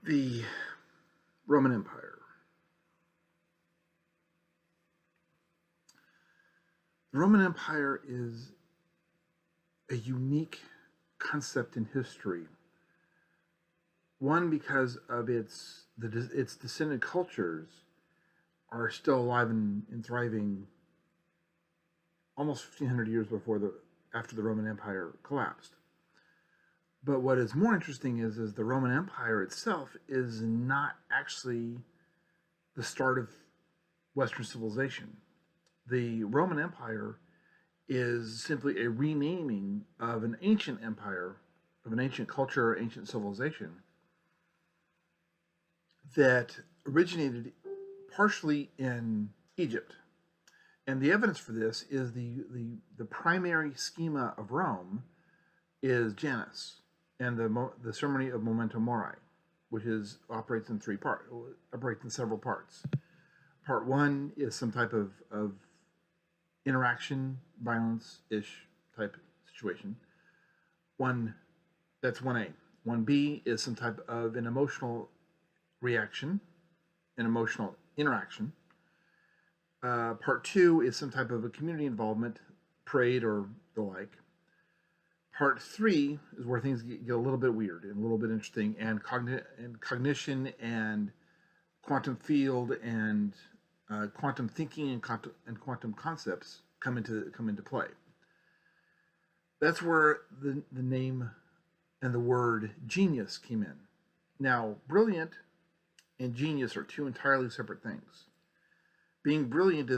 The Roman Empire. The Roman Empire is a unique concept in history. One, because of its descendant cultures are still alive and thriving almost 1,500 years after the Roman Empire collapsed. But what is more interesting is the Roman Empire itself is not actually the start of Western civilization. The Roman Empire is simply a renaming of an ancient empire, of an ancient culture, ancient civilization that originated partially in Egypt. And the evidence for this is the primary schema of Rome is Janus and the ceremony of Memento Mori, which operates in several parts. Part one is some type of interaction, violence-ish type situation. That's 1A. 1B is some type of an emotional reaction, an emotional interaction. Part two is some type of a community involvement, parade or the like. Part three is where things get a little bit weird and a little bit interesting, and cognition and quantum field and quantum thinking and quantum concepts come into play. That's where the name and the word genius came in. Now, brilliant and genius are two entirely separate things. Being brilliant,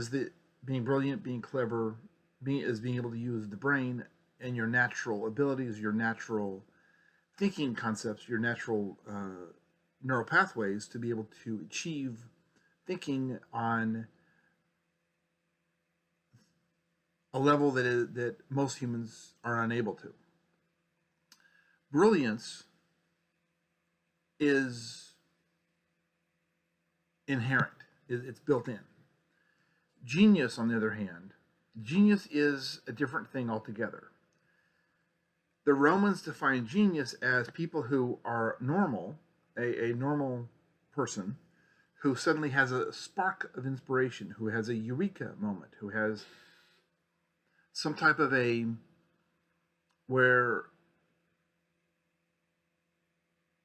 being clever, being able to use the brain and your natural abilities, your natural thinking concepts, your natural neural pathways to be able to achieve thinking on a level that most humans are unable to. Brilliance is inherent. It's built in. Genius, on the other hand, genius is a different thing altogether. The Romans defined genius as people who are normal, a normal person, who suddenly has a spark of inspiration, who has a eureka moment, who has some type of where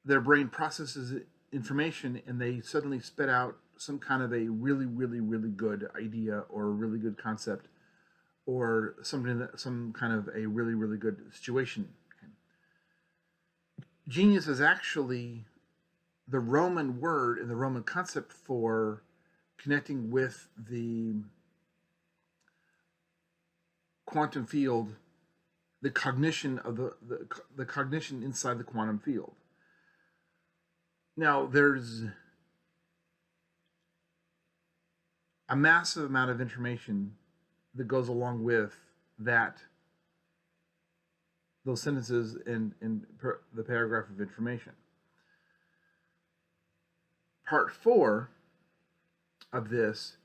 their brain processes information and they suddenly spit out some kind of a really, really, really good idea or a really good concept or some kind of a really, really good situation. Genius is actually the Roman word and the Roman concept for connecting with the quantum field, the cognition of the cognition inside the quantum field. Now, there's a massive amount of information that goes along with those sentences in the paragraph of information. Part four of this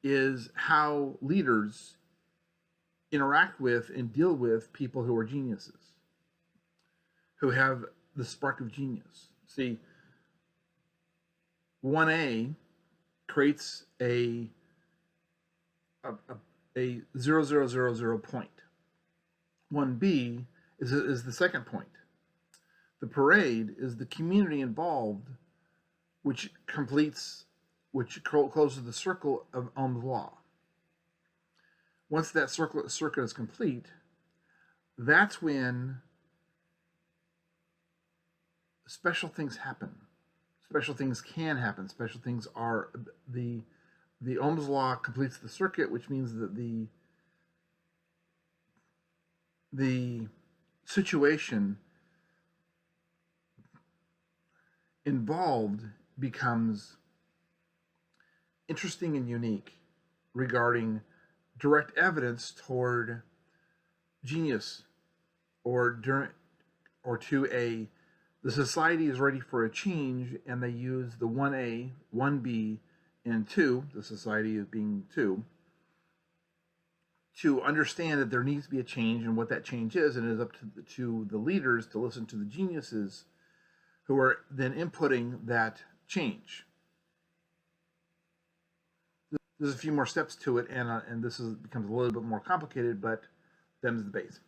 is how leaders interact with and deal with people who are geniuses, who have the spark of genius. See, 1A creates a 0,000 point. 1B is the second point. The parade is the community involved, which closes the circle of Ohm's law. Once that circuit is complete, that's when special things happen. Special things can happen. Special things are the Ohm's law completes the circuit, which means that the situation involved becomes interesting and unique regarding direct evidence toward genius or the society is ready for a change, and they use the 1A, 1B, and 2, the society as being 2, to understand that there needs to be a change and what that change is, and it is up to the leaders to listen to the geniuses who are then inputting that change. There's a few more steps to it, and this becomes a little bit more complicated, but them's the basics.